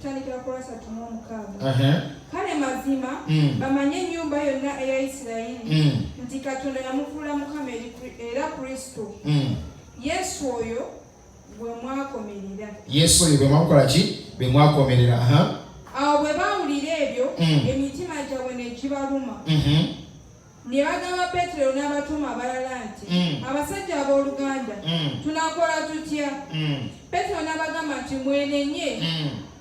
okutandikira ku 3:6. Kale mazima bamanye ennyumba yonna eya Isirayiri nti Katonda yamufuula Mukama era Kristo. Yesu oyo bwe mwakomerera. Yesu oyo bwe mwakola ki? Bwe mwakomerera. Awo bwe bawulira ebyo emitima gyabwe ne gibaluma. Ne bagamba Petero n'abatume abalala nti abasajja abooluganda tunakola tutya? Petero n'abagamba nti mwenenye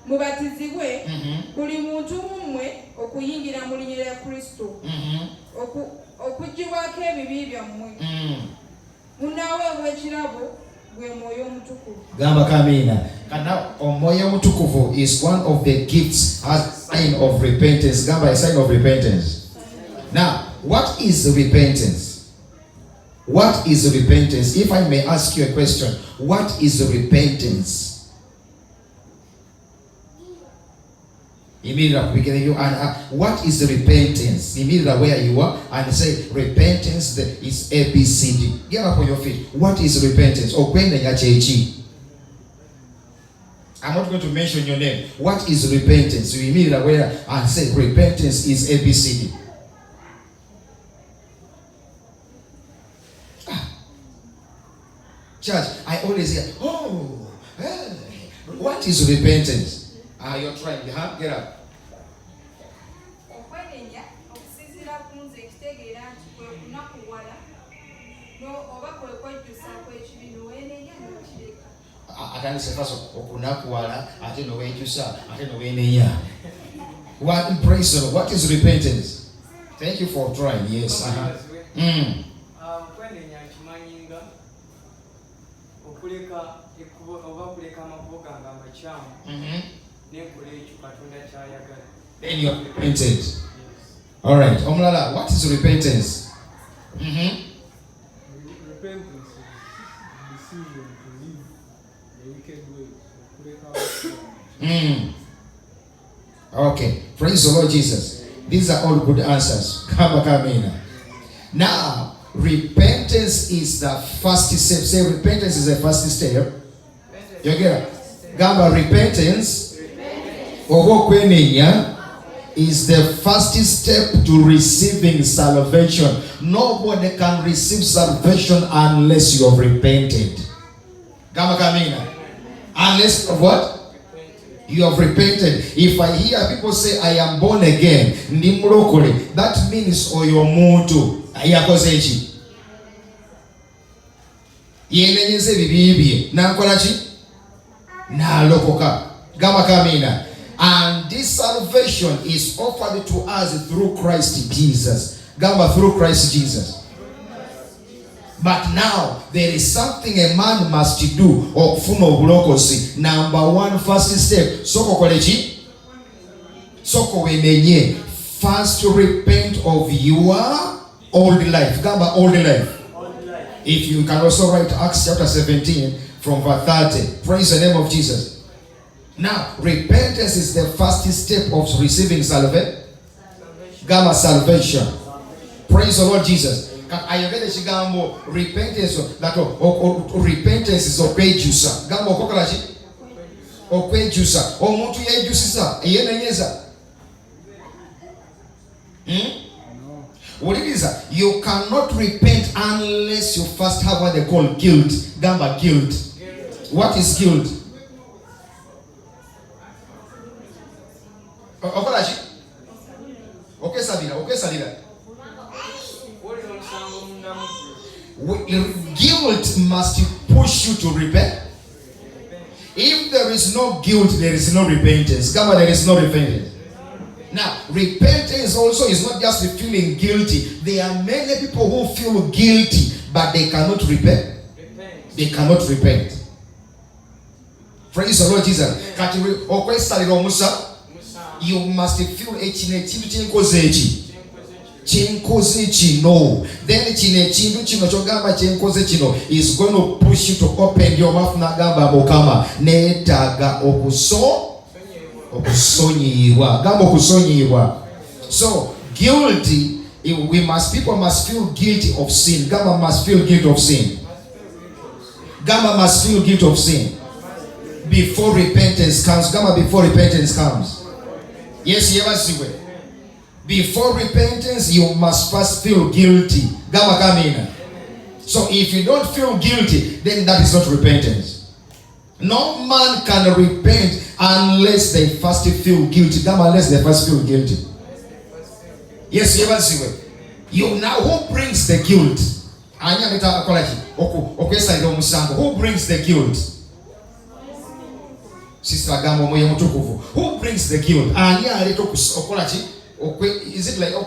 mubatizibwe buli muntu mmwe okuyingira mu linnya lya Kristo okuggyibwako ebibi byammwe munaaweebwa ekirabo gwe Mwoyo Omutukuvu. Gamba kamina. Kana Omwoyo Omutukuvu is one of the gifts as a sign of repentance. Gamba, a sign of repentance. Now, what is repentance? What is repentance? If I may ask you a question, what is repentance? Immediately, what is repentance? Immediately where you are and say repentance is ABCD. Get up on your feet. What is repentance? I'm not going to mention your name. What is repentance? You immediately where and say repentance is ABCD. Church, I always hear, what is repentance? You're trying. Get up. What praise the Lord. What is repentance? Thank you for trying. Yes. Then you are repented. All right. Omlala, what is repentance? Repentance is the decision to leave the wicked ways. Okay. Praise the Lord Jesus. These are all good answers. Now, repentance is the first step. Say repentance is the first step. You get it? Gamba, repentance is the first step to receiving salvation. Nobody can receive salvation unless you have repented. Gamba kamina. Unless of what? You have repented. If I hear people say I am born again, that means oyo muntu ayakozechi. Yenenyeze bibibye. Nakola chi? Na lokoka. Gamba kamina. And this salvation is offered to us through Christ Jesus. Gamba, through Christ Jesus. But now there is something a man must do. Okufuno bulokosi. Number one, first step. Soko kolechi. Soko wenenye. First to repent of your old life. Gamba, old life. If you can also write Acts chapter 17 from verse 30. Praise the name of Jesus. Now, repentance is the first step of receiving salvation. Gama salvation. Praise the Lord Jesus. Repentance that repentance is okwejusa. Gama okokolachi? Okwejusa. Omuntu yejusisa yenenyeza. What it is? You cannot repent unless you first have what they call guilt. Gamba, guilt. What is guilt? Okolachi? Okay, Sabina. Okay, Salina. Guilt must push you to repent. If there is no guilt, there is no repentance. Come on, there is no repentance. Now, repentance also is not just feeling guilty. There are many people who feel guilty, but they cannot repent. They cannot repent. Praise the Lord Jesus. You must feel chenkoze chino. Then chinechindu chino chogamba chenkoze chino is going to push you to open your mouth na gamba bokama netaga okusonyiwa gamba okusonyiwa. So guilty, people must feel guilty of sin. Gamba must feel guilt of sin. Gamba must feel guilt of sin. Before repentance comes. Come on, before repentance comes. Yes, you ever see it? Before repentance, you must first feel guilty. Gama kamina. So if you don't feel guilty, then that is not repentance. No man can repent unless they first feel guilty. Gama, unless they first feel guilty. Yes, you ever see it? You now, who brings the guilt? Who brings the guilt? Sister Gambo moye mutukuvu. Who brings the guilt? Is it like who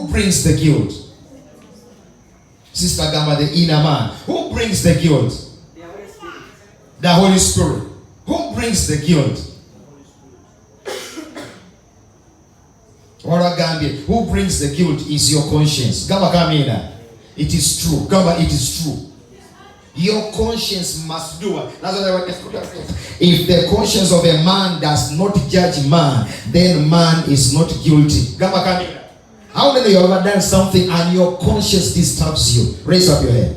brings the guilt? Sister Gamba, the inner man. Who brings the guilt? The Holy Spirit. Who brings the guilt? Who brings the guilt is your conscience. Gamba kamina. It is true. Gamba, it is true. Your conscience must do it. That's what I want to say. If the conscience of a man does not judge man, then man is not guilty. Gamba kamina. How many of you have ever done something and your conscience disturbs you? Raise up your hand.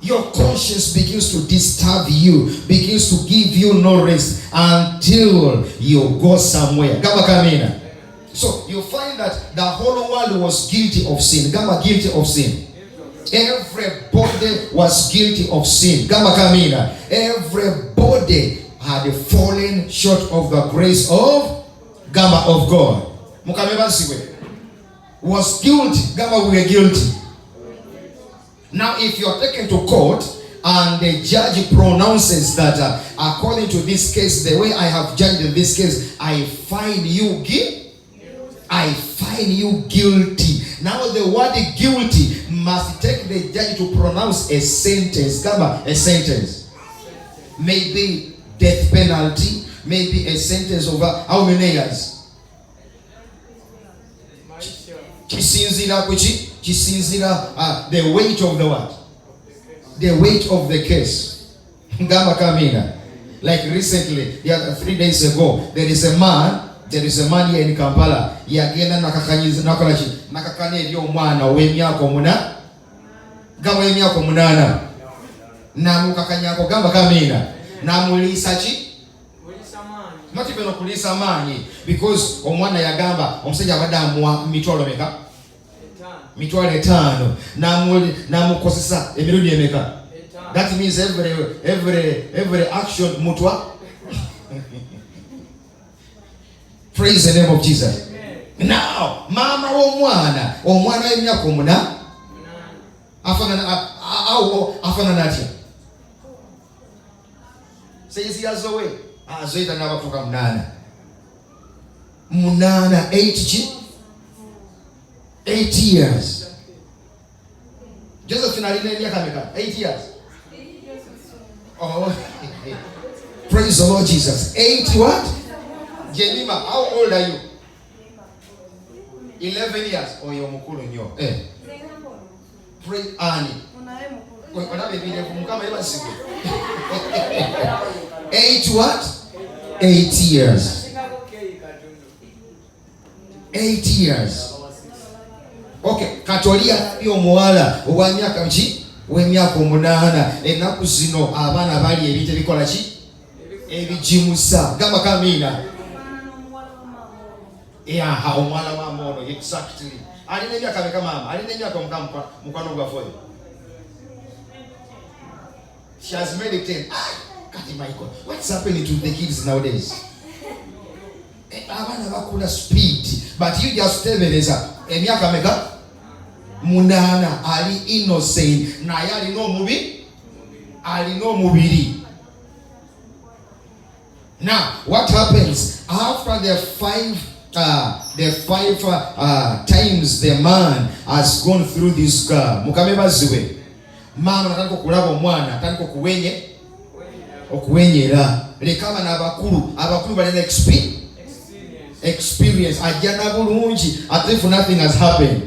Your conscience begins to disturb you, begins to give you no rest until you go somewhere. Gama kamina. So you find that the whole world was guilty of sin. Gama, guilty of sin. Everybody was guilty of sin. Gama kamina. Everybody had fallen short of the grace of Gama of God. Mukameba siwe. Was guilty. Gama, we were guilty. Now, if you are taken to court and the judge pronounces that according to this case, the way I have judged in this case, I find you guilty. I find you guilty. Now, the word guilty must take the judge to pronounce a sentence. Gamba, a sentence. Maybe death penalty. Maybe a sentence over how many years? The weight of the what? The weight of the case. Like recently, 3 days ago, there is a man here in Kampala. Yagenda nakakane yo mwana w'emyaka omuna. Gamba emyaka omunana. Namukakanyako gamba kamina. Namulisa ki? Not even okulisa manyi, because omwana yagamba omusajja abadamu mitwalo meka. Mitwalo 5 namukozesa emirundi emeka. That means every action mutwa. Praise the name of Jesus. Now, mama omwana w'emyaka omuna afana natya. Says yazowe azoita n'abatuka munana 8 years. Josephine alina emyaka meka? 8 years. Oh, praise the Lord Jesus. 8 what? Jemima, how old are you? 11 years. Oh, you're mukulu nyo. Praise Annie. 8 what? 8 years. 8 years. Okay, katolia yo muwala ow'emyaka ki? W'emyaka 8. Ennaku zino abaana bali ebintu ebikola ki? Ebijimusa. Gamba kamina. Yeah, omwana wa mono, exactly. Alina emyaka meka mama? Alina emyaka mukwano gwa She has made it 10. Kati Michael, what's happening to the kids nowadays? Abana bakula speed, but you just tell me there's emyaka meka? 8. Ali innocent. Na yali no mubi? Ali no mubiri. Now, what happens after the 5 times the man has gone through this girl? Mukameba ziwe. Mama nataka kulaba omwana, nataka okuwenyera. Lekaba n'abakulu balina experience. Ajana bulungi, as if nothing has happened.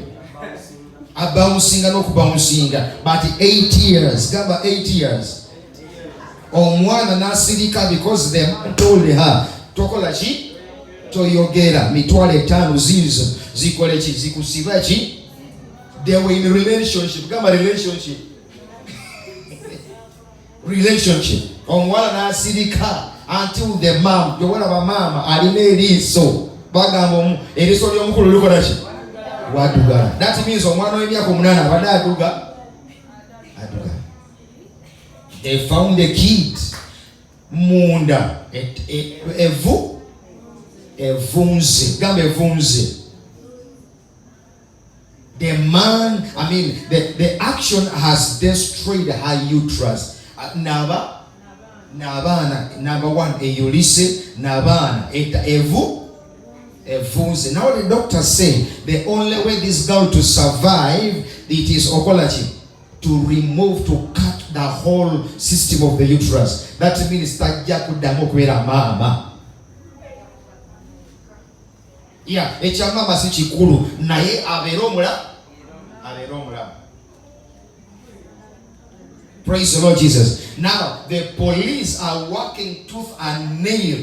Abouncing and okubouncing. But 8 years. Gamba 8 years. Omwana nasirika because they told her tokola ki toyogera mitwalo 5 zizo zikole ki zikusiba ki They were in a relationship. Come a relationship. Relationship. Omuwala n'asirika until the mom, yowala ba mama alina eriiso. Bagamba eriiso ly'omukulu likola ki? Waduga. That means omwana w'emyaka 8 abadde aduga. They found the kid. Munda. Evunze. Gamba evunze. The man, the action has destroyed her uterus. Naba, number one, Ulysses, Nabana, Evunze. Now the doctor say the only way this girl to survive, it is oncology, to remove, to cut the whole system of the uterus. That means tajja kuddamu kubeera mama. Yeah, ekyamama si kikulu naye abeera omulamu. Praise the Lord Jesus. Now the police are working tooth and nail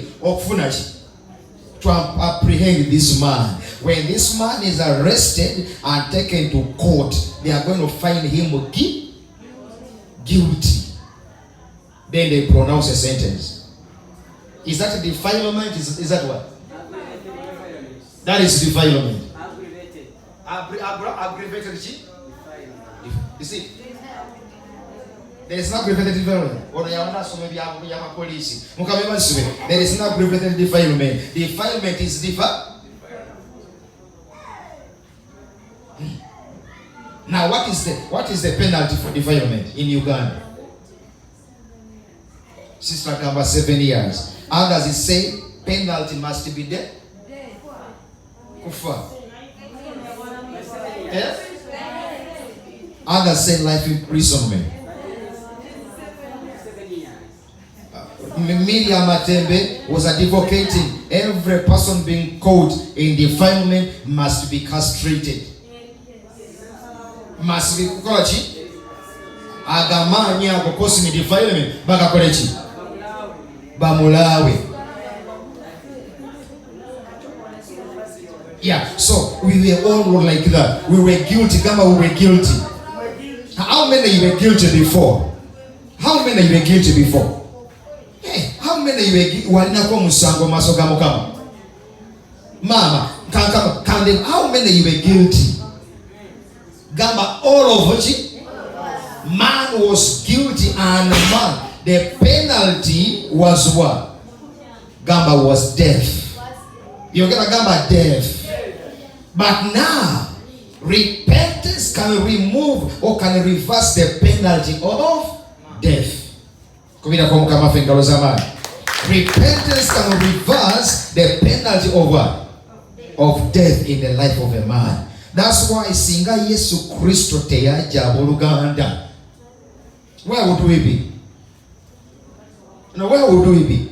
to apprehend this man. When this man is arrested and taken to court, they are going to find him guilty. Then they pronounce a sentence. Is that defilement? Is that what? That is defilement. Aggravated. You see, there is no aggravated defilement. There is no aggravated defilement. Defilement is Now, what is the penalty for defilement in Uganda? Sister Kamba, 7 years. How does it say penalty must be death? Kufa. Yes? Others say life imprisonment. Miriam Matembe was advocating every person being caught in defilement must be castrated. Must be kukochi. Agamanya akokosi ni defilement bagakolechi. Bamulawe. Yeah, so we were all like that. We were guilty. Gama, we were guilty. How many you were guilty before? How many you were guilty before? Hey, how many you were musango masogamo kama? Mama, can how many you were guilty? Gamba, all of which man was guilty, and man, the penalty was what? Gamba was death. You get a Gamba, death. But now, repentance can remove or can reverse the penalty of death. Repentance can reverse the penalty of what? Of death in the life of a man. That's why Singa Yesu Kristo teyaja Buluganda. Where would we be? Now, where would we be?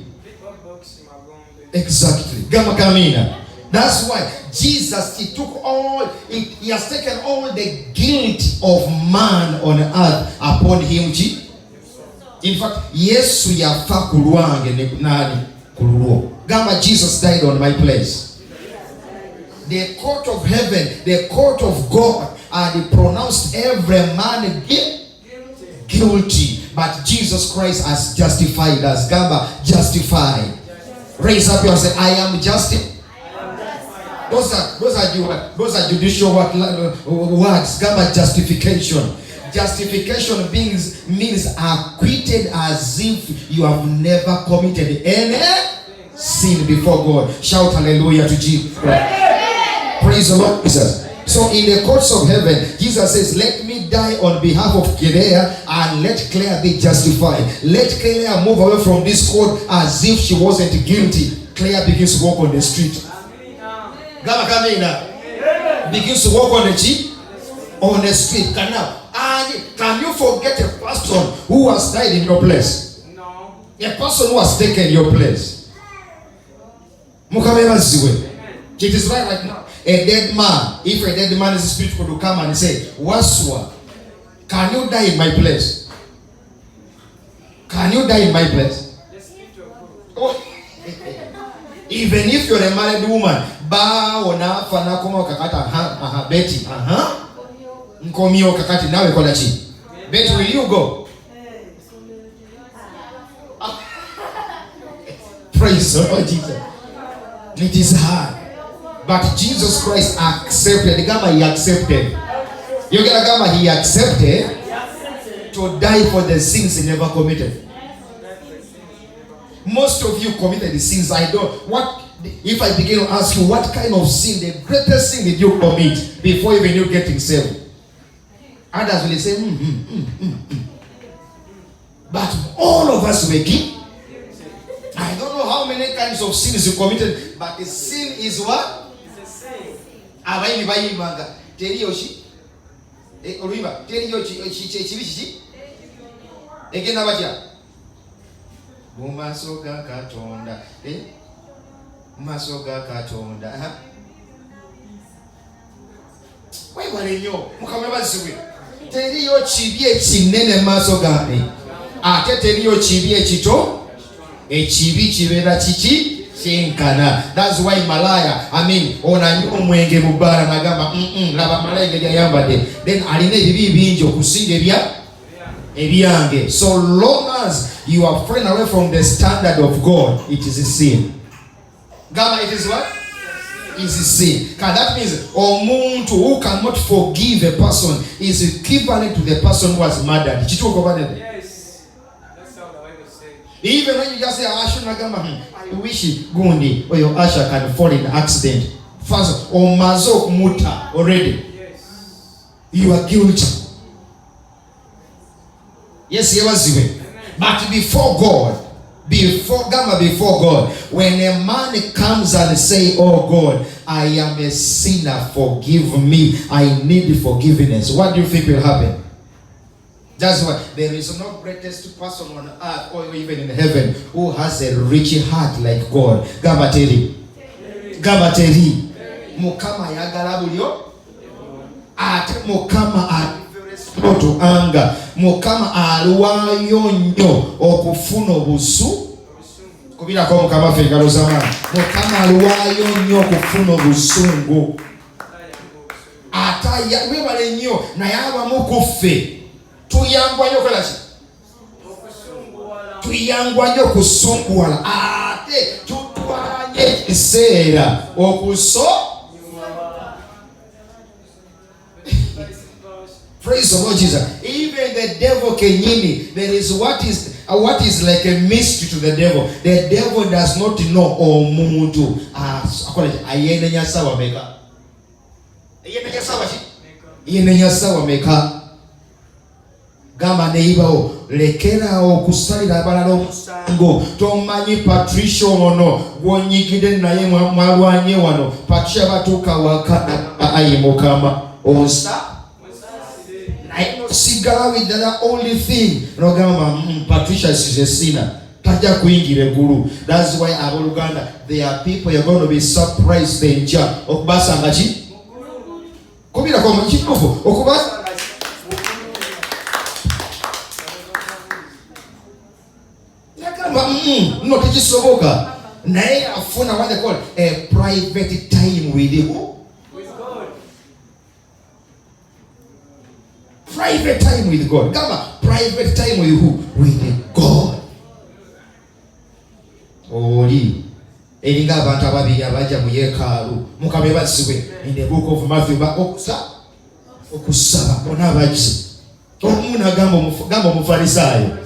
Exactly. Gama Kamina. That's why Jesus, he has taken all the guilt of man on earth upon him. In fact, Yesu yafa kulwange nani kuluo. Gama, Jesus died on my place. The court of heaven, the court of God, and he pronounced every man guilty. But Jesus Christ has justified us. Gamba, justified. Raise up your hand. I am justified. Those are judicial words. Gamba, justification. Justification means acquitted as if you have never committed any sin before God. Shout hallelujah to Jesus. Praise the Lord Jesus. So in the courts of heaven, Jesus says, let me die on behalf of Claire and let Claire be justified. Let Claire move away from this court as if she wasn't guilty. Claire begins to walk on the street. Begins to walk on the street. Can you forget a person who has died in your place? No. A person who has taken your place. It is right now. A dead man, if a dead man is spiritual to come and say, Waswa, can you die in my place? Can you die in my place? Oh. Even if you're a married woman, Betty, nkomyo kakati nawe kola ki? Bet will you go? Praise the Lord Jesus. It is hard. But Jesus Christ accepted. Gama he accepted. You get a gama he accepted to die for the sins he never committed. Most of you committed the sins. What if I begin to ask you what kind of sin, the greatest sin did you commit before even you getting saved? Others will say, But all of us were guilty. I don't know how many kinds of sins you committed, but the sin is what? It's a sin. Abayi bayi manga. Teri yoshi. Olimba. Teri yoshi chibi. Egena batya. Mumasoga katonda. Masoga katonda. Webale nnyo. Mukama bazibwe. Teriyo kibi ekinene masoga. Ate teriyo kibi ekito. Ekibi kibeera kiki kyenkana. That's why malaya, onanywa omwenge mu bbala nagamba laba malaya gye yayambadde. Then alina ebibi bingi okusinga ebyange. So long as you are falling away from the standard of God, it is a sin. Gama, it is what? Is a sin. That means omuntu who cannot forgive a person is equivalent to the person who was murdered. Yes. That's how the Bible says. Even when you just say Asha nagamba, I wish gundi or your Asha can fall in accident. First, or mazo muta already. Yes. You are guilty. Yes, you are. But before God, before God, when a man comes and say, "Oh God, I am a sinner, forgive me. I need forgiveness," what do you think will happen? That's why there is no greatest person on earth or even in heaven who has a rich heart like God. Gabateri. Mukama yagala bulyo. Ate mukama to anger. Mukama aluwayo nnyo okufuna obusu. Kubira kwa mukama fe ngalo zamani. Mukama aluwayo nnyo okufuna obusungu. Ata webale nnyo naye abamu kuffe. Tuyangwa nnyo kola ki? Tuyangwa nnyo kusunguwala. Ate tutwanye ekiseera Praise the Lord Jesus. Even the devil kenyini, there is what is like a mystery to the devil. The devil does not know omuntu ayene sawa meka. Ayene sawa meka. Gamba neighbor lekera okusalira abalala omusango. Tomanyi Patricia ono gwonyigide naye mwalwanye wano. Patricia batuka waka ayimukama. Onsa I don't sigara with the only thing. Rogama Patricia is a sinner. Taja kuingire guru. That's why Aboluganda, there are people you're going to be surprised they enjoy. Okubasa ngachi? Kubira kwa mchikofu. Okubasa yakamba no tekisoboka. Naye afuna what they call a private time with you. Private time with God. Kama private time with who? With God. Oli. Elinga abantu ababiri abaja mu yeekaalu. Mukama basibwe. In the book of Matthew okusaba bona abaji. Omuntu agamba omufarisayo.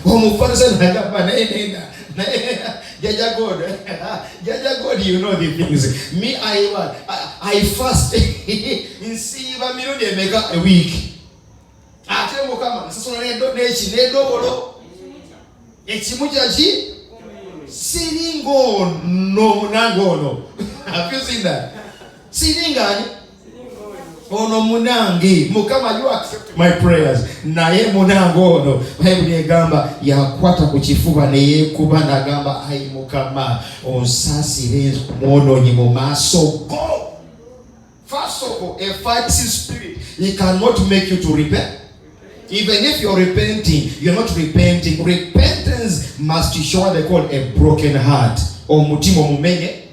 Omufarisayo agamba nenda. Jaja God, you know the things. Me, I fast. Nsiba mirundi emeka a week. Ate mukama nsasona nedobolo ekimuja ki siringo no munangono. Have you seen that? Siringani ono munangi mukama you accept my prayers naye munangono. Bible egamba yakwata ku kifuba ne yekuba nagamba ayi mukama onsasire mwononyi mu maaso go. First of all, a fighting spirit, he cannot make you to repent. Even if you're repenting, you're not repenting. Repentance must show what they call a broken heart. Or mutima mumenye.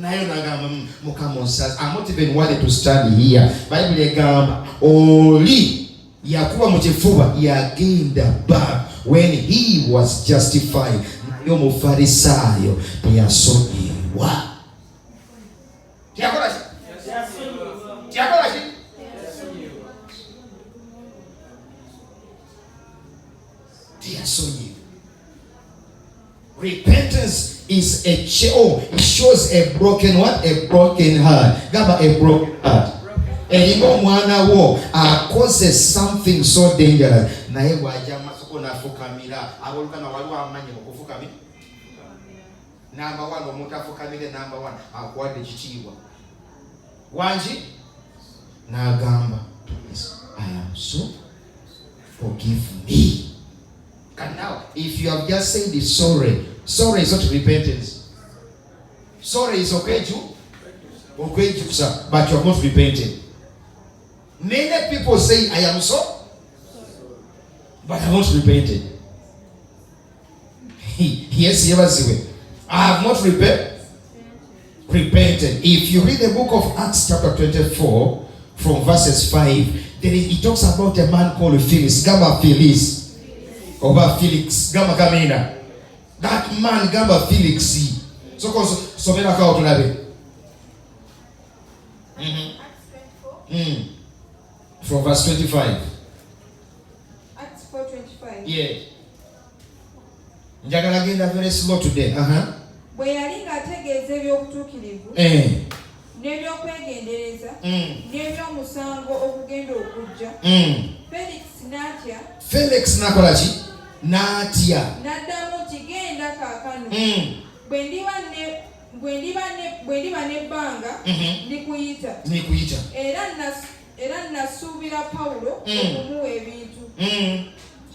nayo nagamba Mukama says I'm not even worthy to stand here. Bible egamba oli yakuba mu kifuba yagenda back when he was justified. Nayo mufarisayo teyasonyibwa. Tiakola repentance is a it shows a broken what? A broken heart. Gaba a broken heart. Elimo mwana wo causes something so dangerous. Naye waja masoko nafukamira abolukana waliwo amanye okufukamira. Number 1 omuntu afukamire number 1 akwadde kitiibwa. Wanji nagamba please I am so forgive me. And now if you have just said sorry is not repentance. Sorry is okay too, but you are not repenting. Many people say I am so, but I am not repented. Yes, I have not repented. If you read the book of Acts chapter 24 from verses 5, it talks about a man called Felix. Gamba Felix. Over Felix. Gamba Kamina. That man Gamba Felix. So many account to that. From verse 25. Acts 4:25. Yeah. Njagala genda very slow today. Bwe yali ng'ategeeza eby'obutuukirivu n'ebyokwegendereza n'ebyomusango okugenda okujja, Felix nakola ki? N'atya. N'addamu nti genda kaakano. Bwe ndiba n'ebbanga ndikuyita. Era nasuubira Pawulo okumuwa ebintu.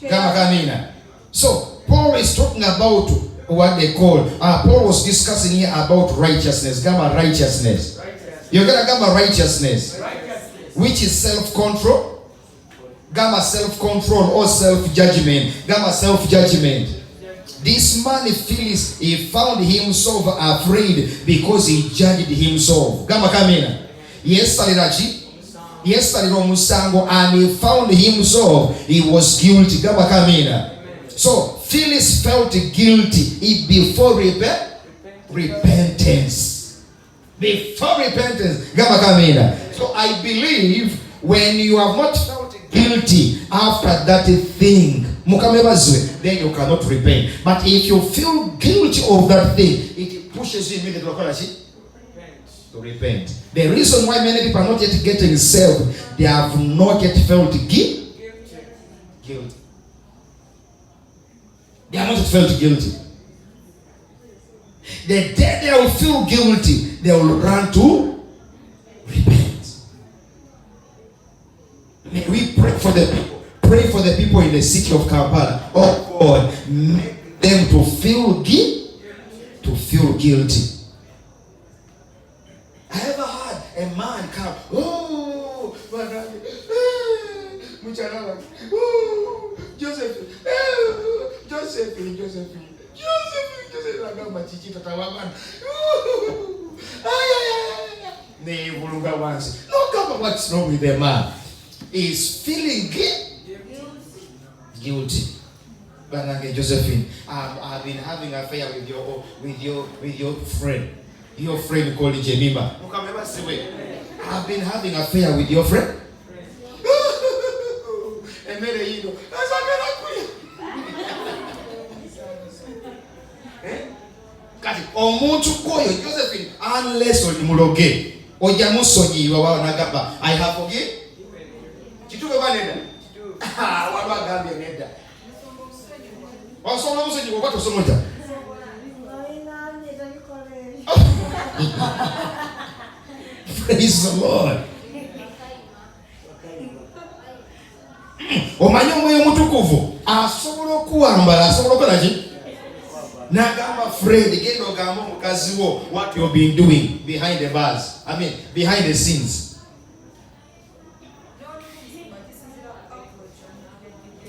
Kamina. So Paul is talking about what they call Paul was discussing here about righteousness. Gamma righteousness. You're gonna gamma righteousness, which is self-control. Gamma self-control or self-judgment. Gamma self-judgment. This man feels he found himself afraid because he judged himself. Gamma kamina. Yes, Salirachi. Yes, Saliromusango, and he found himself he was guilty. Gamma kamina. So Felix felt guilty before repentance. Before repentance. Gamma kamina. So I believe when you have not felt guilty after that thing, then you cannot repent. But if you feel guilty of that thing, it pushes you immediately to repent. The reason why many people are not yet getting saved, they have not yet felt guilty. They have not felt guilty. The day they will feel guilty, they will run to repent. May we pray for the people. Pray for the people in the city of Kampala. Oh God, make them to feel guilty. I ever heard a man come, Josephine. No, what's wrong with the man? Is feeling guilty. But Josephine, I've been having an affair with your friend. Your friend called Jemima. I've been having an affair with your friend. Omuntu koyo Josephine unless olimuloge oja musonyiwa wa nagamba I have forgive kituwe banenda watu agambye nenda wasoma musonyi kwa watu somoja praise the Lord. Omanyi omwoyo mutukuvu asobola okuwambala asobola okukola ki nagamba Fred genda ogamba omukazi wo what you've been doing behind the bars, behind the scenes.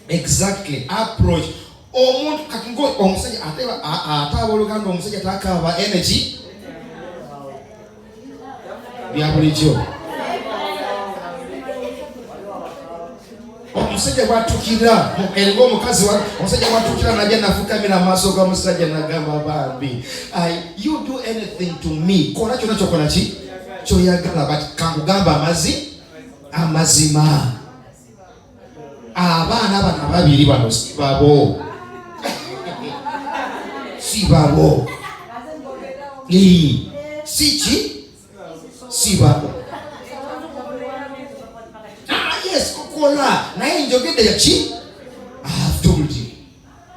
Exactly, approach. Omuntu kakingo omusajja ataba oluganda omusajja takaba energy bya bulijjo. Omusajja bw'atukira eringa omukazi omusajja bw'atukira najja nafukamira amaaso g'omusajja nagamba bambi you do anything to me, kola kyonna kyokola ki kyoyagala, but kankugamba amazima abaana bano babiri bano sibabo sibabo yes kokola naye njogedde yaki I have told you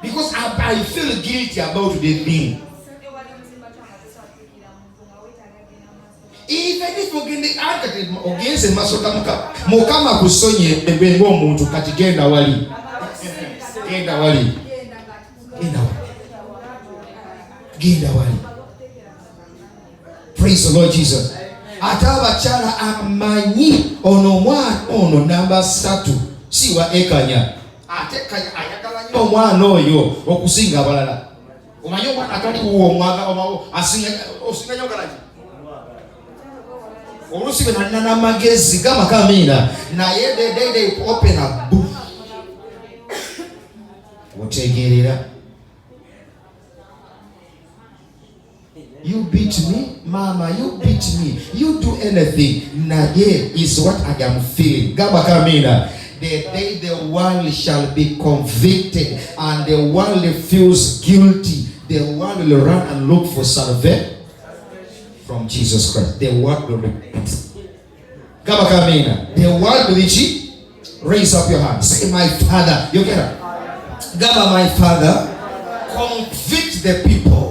because I feel guilty about the thing. Even if ogenze maaso ga Mukama kusonye ebenga omuntu kati genda wali praise the Lord Jesus. Ate abakyala amanyi ono omwana ono namba 3 si wa ekanya ate kanya ayagala nnyo omwana oyo okusinga abalala. Omanyi omwana atali wuwo omwaga osinga nnyo galaji olusi bwe nalina n'amagezi gamakamina naye they open a book otegeerera. You beat me, mama, you beat me, you do anything. Naye is what I am feeling. Gamakamina. The day the world shall be convicted and the world feels guilty, the world will run and look for salvation from Jesus Christ. The world will repent. Gamakamina. The world will raise up your hand. Say, my Father. You get it? Gama, my Father, convict the people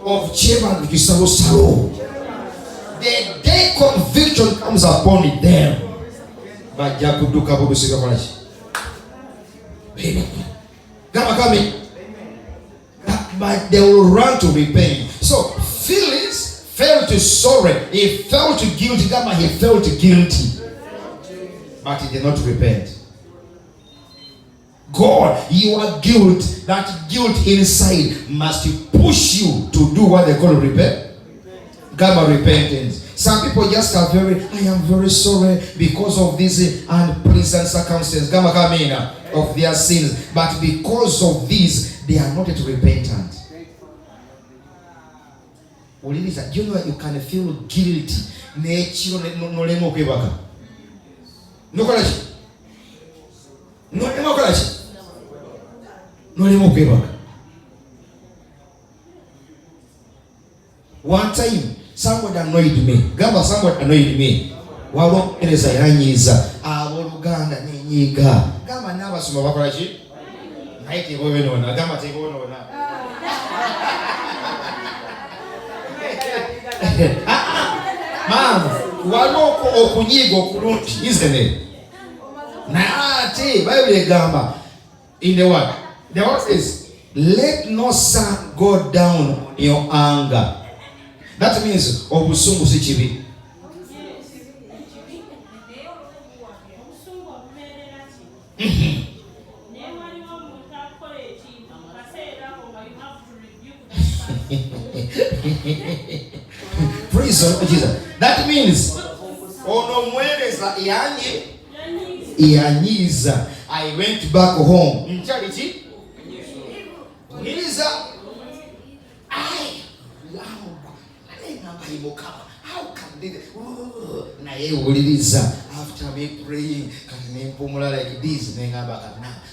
of Chevan Kisaro. The day conviction comes upon them. But they will run to repent. So Phyllis felt sorry. He felt guilty. He felt guilty. But he did not repent. God, your guilt, that guilt inside must push you to do what they call repentance. Some people just are I am very sorry because of this unpleasant circumstance of their sins. But because of this, they are not yet repentant. Do you know that you can feel guilty? One time, somebody annoyed me. Somebody annoyed me. Walo ereza yanyiza. Aboluganda nenyiga. Gamba nabasoma bakola ki? Naite bobe nona. Gamba tebo nona. Mama, walo okunyiga okulungi, isn't it? Na ate Bible gamba in the word. The word says, let no sun go down on your anger. That means obusungu si kibi. Praise the Lord Jesus. That means onomwereza yanyiza. I went back home. In charity. How can they after me praying like this?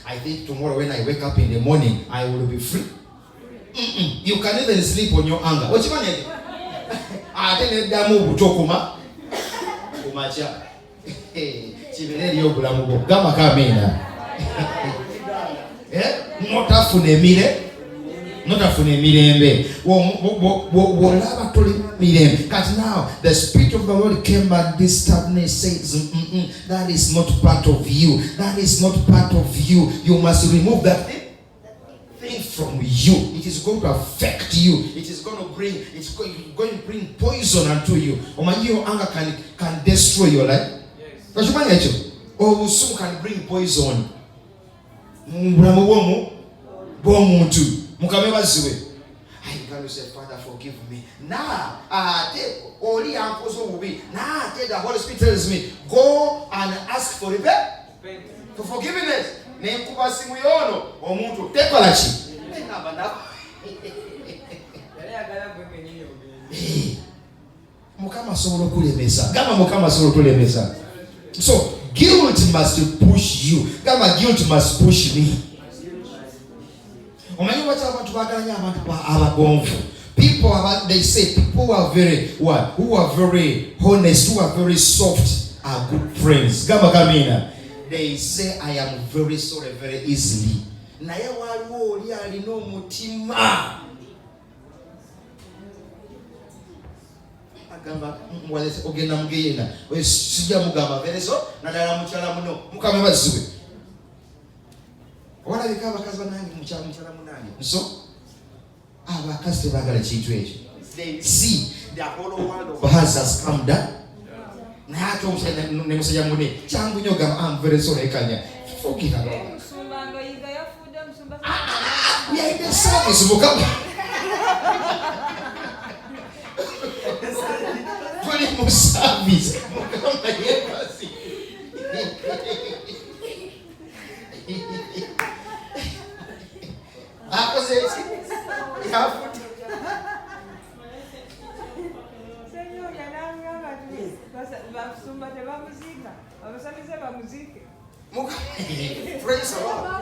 I think tomorrow when I wake up in the morning I will be free. You can even sleep on your anger. What you want? I tell them butokuma kumacha chibeleli yobulamu gama kamena notafune mirembe wolaba toli mirembe. Because now the Spirit of the Lord came back this stubbornness says that is not part of you. That is not part of you. You must remove that thing from you. It is going to affect you. It is going to bring poison unto you. Your anger can destroy your life. Yes. Obusungu can bring poison. I can say, Father, forgive me. Now, only the Holy Spirit tells me, go and ask for for forgiveness. So guilt must push you. Guilt must push me. People, they say people who are very what? Who are very honest, who are very soft, are good friends. They say I am very sorry very easily. Ogenda mugenda sijja mugamba vereso nadala mukyala muno mukama baziwe walabika abakazi banange mukyala munange so abakazi tebagala kintu ekyo. They see the whole world of us has come down. Naye ate omusajja ne musajja mune kyangu nnyo gamba I'm very sorry kanya forgive her. We are in the service mukama. Service. Praise the Lord.